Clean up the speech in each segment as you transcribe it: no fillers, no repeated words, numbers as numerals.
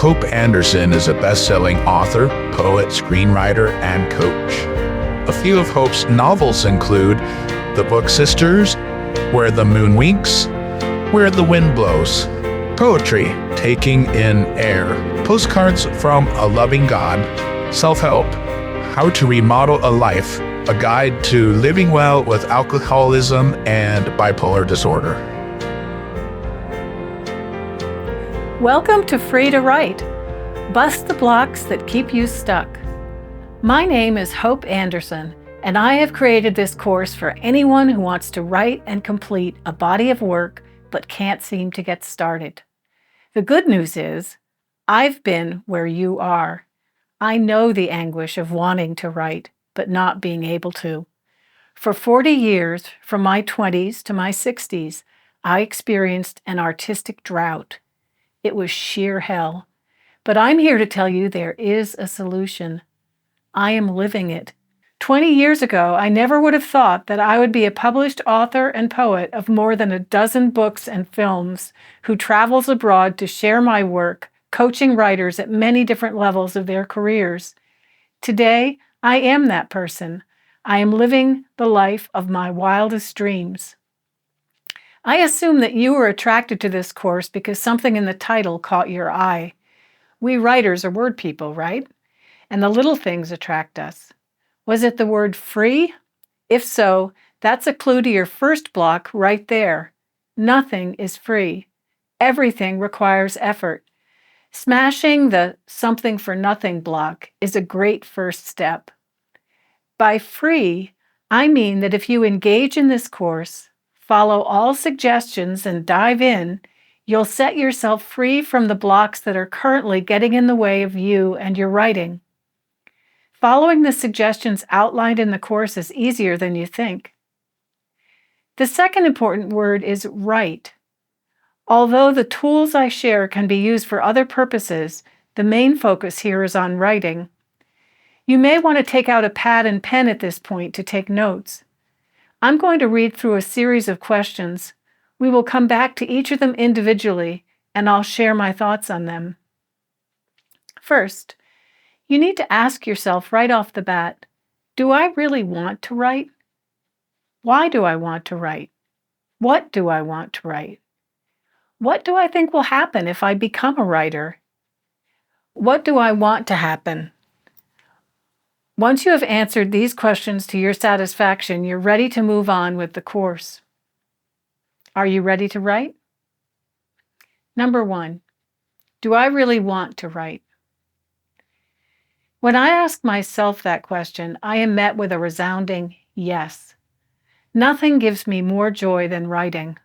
Hope Anderson is a best-selling author, poet, screenwriter, and coach. A few of Hope's novels include the book Sisters, Where the Moon Winks, Where the Wind Blows, Poetry, Taking in Air, Postcards from a Loving God, Self-Help, How to Remodel a Life, a guide to living well with alcoholism and bipolar disorder. Welcome to Free to Write. Bust the blocks that keep you stuck. My name is Hope Anderson, and I have created this course for anyone who wants to write and complete a body of work but can't seem to get started. The good news is, I've been where you are. I know the anguish of wanting to write, but not being able to. For 40 years, from my 20s to my 60s, I experienced an artistic drought. It was sheer hell. But I'm here to tell you there is a solution. I am living it. 20 years ago, I never would have thought that I would be a published author and poet of more than a dozen books and films who travels abroad to share my work, coaching writers at many different levels of their careers. Today, I am that person. I am living the life of my wildest dreams. I assume that you were attracted to this course because something in the title caught your eye. We writers are word people, right? And the little things attract us. Was it the word free? If so, that's a clue to your first block right there. Nothing is free. Everything requires effort. Smashing the something for nothing block is a great first step. By free, I mean that if you engage in this course, follow all suggestions and dive in, you'll set yourself free from the blocks that are currently getting in the way of you and your writing. Following the suggestions outlined in the course is easier than you think. The second important word is write. Although the tools I share can be used for other purposes, the main focus here is on writing. You may want to take out a pad and pen at this point to take notes. I'm going to read through a series of questions. We will come back to each of them individually, and I'll share my thoughts on them. First, you need to ask yourself right off the bat, do I really want to write? Why do I want to write? What do I want to write? What do I think will happen if I become a writer? What do I want to happen? Once you have answered these questions to your satisfaction, you're ready to move on with the course. Are you ready to write? Number 1, do I really want to write? When I ask myself that question, I am met with a resounding yes. Nothing gives me more joy than writing.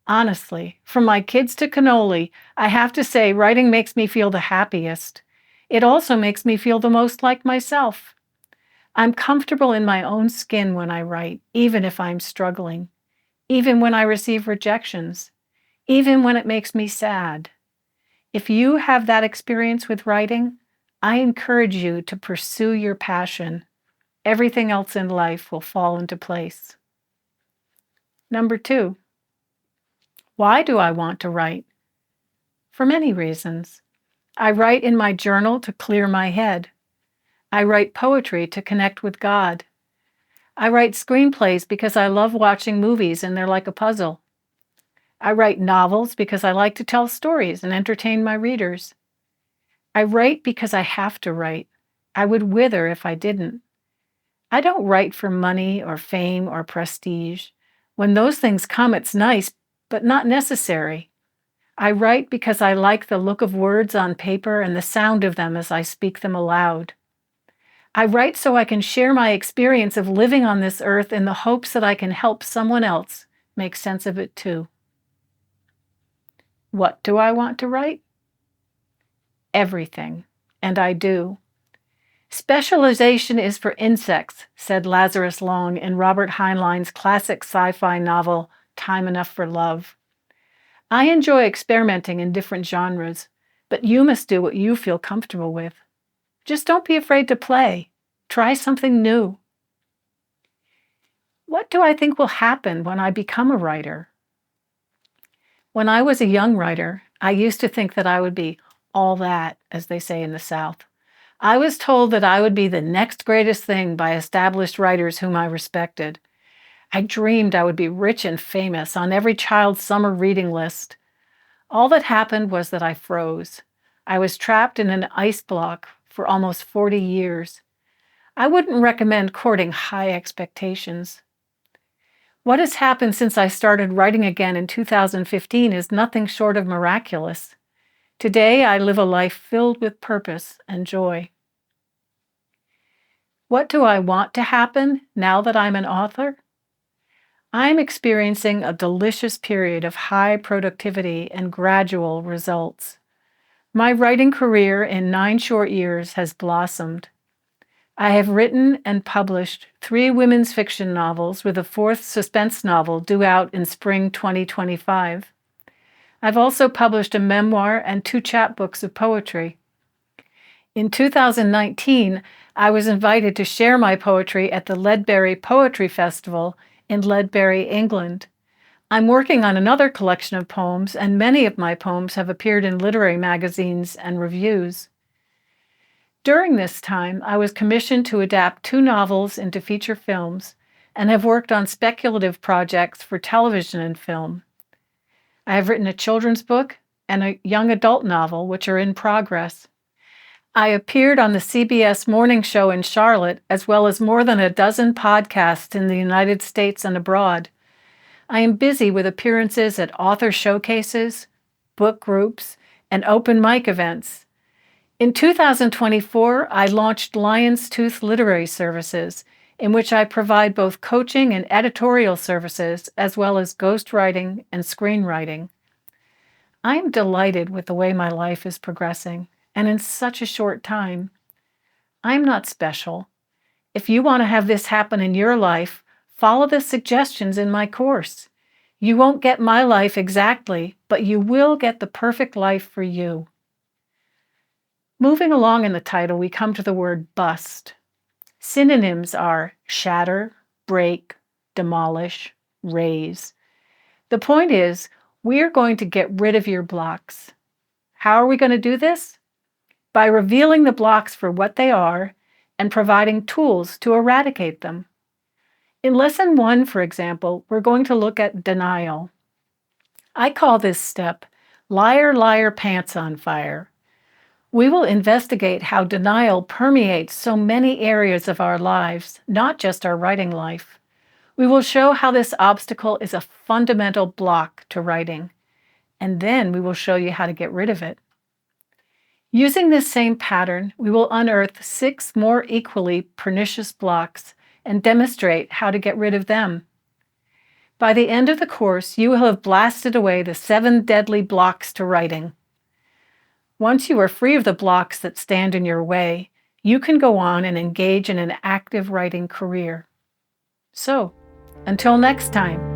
Honestly, from my kids to cannoli, I have to say writing makes me feel the happiest. It also makes me feel the most like myself. I'm comfortable in my own skin when I write, even if I'm struggling, even when I receive rejections, even when it makes me sad. If you have that experience with writing, I encourage you to pursue your passion. Everything else in life will fall into place. Number 2, why do I want to write? For many reasons. I write in my journal to clear my head. I write poetry to connect with God. I write screenplays because I love watching movies and they're like a puzzle. I write novels because I like to tell stories and entertain my readers. I write because I have to write. I would wither if I didn't. I don't write for money or fame or prestige. When those things come, it's nice, but not necessary. I write because I like the look of words on paper and the sound of them as I speak them aloud. I write so I can share my experience of living on this earth in the hopes that I can help someone else make sense of it too. What do I want to write? Everything, and I do. Specialization is for insects, said Lazarus Long in Robert Heinlein's classic sci-fi novel, Time Enough for Love. I enjoy experimenting in different genres, but you must do what you feel comfortable with. Just don't be afraid to play. Try something new. What do I think will happen when I become a writer? When I was a young writer, I used to think that I would be all that, as they say in the South. I was told that I would be the next greatest thing by established writers whom I respected. I dreamed I would be rich and famous on every child's summer reading list. All that happened was that I froze. I was trapped in an ice block for almost 40 years. I wouldn't recommend courting high expectations. What has happened since I started writing again in 2015 is nothing short of miraculous. Today, I live a life filled with purpose and joy. What do I want to happen now that I'm an author? I'm experiencing a delicious period of high productivity and gradual results. My writing career in 9 short years has blossomed. I have written and published 3 women's fiction novels with a 4th suspense novel due out in spring 2025. I've also published a memoir and 2 chapbooks of poetry. In 2019, I was invited to share my poetry at the Ledbury Poetry Festival in Ledbury, England. I'm working on another collection of poems, and many of my poems have appeared in literary magazines and reviews. During this time, I was commissioned to adapt 2 novels into feature films and have worked on speculative projects for television and film. I have written a children's book and a young adult novel, which are in progress. I appeared on the CBS Morning Show in Charlotte, as well as more than a dozen podcasts in the United States and abroad. I am busy with appearances at author showcases, book groups, and open mic events. In 2024, I launched Lion's Tooth Literary Services, in which I provide both coaching and editorial services, as well as ghostwriting and screenwriting. I am delighted with the way my life is progressing, and in such a short time. I'm not special. If you want to have this happen in your life, follow the suggestions in my course. You won't get my life exactly, but you will get the perfect life for you. Moving along in the title, we come to the word bust. Synonyms are shatter, break, demolish, raise. The point is, we're going to get rid of your blocks. How are we going to do this? By revealing the blocks for what they are and providing tools to eradicate them. In Lesson 1, for example, we're going to look at denial. I call this step, liar, liar, pants on fire. We will investigate how denial permeates so many areas of our lives, not just our writing life. We will show how this obstacle is a fundamental block to writing, and then we will show you how to get rid of it. Using this same pattern, we will unearth 6 more equally pernicious blocks and demonstrate how to get rid of them. By the end of the course, you will have blasted away the 7 deadly blocks to writing. Once you are free of the blocks that stand in your way, you can go on and engage in an active writing career. So, until next time.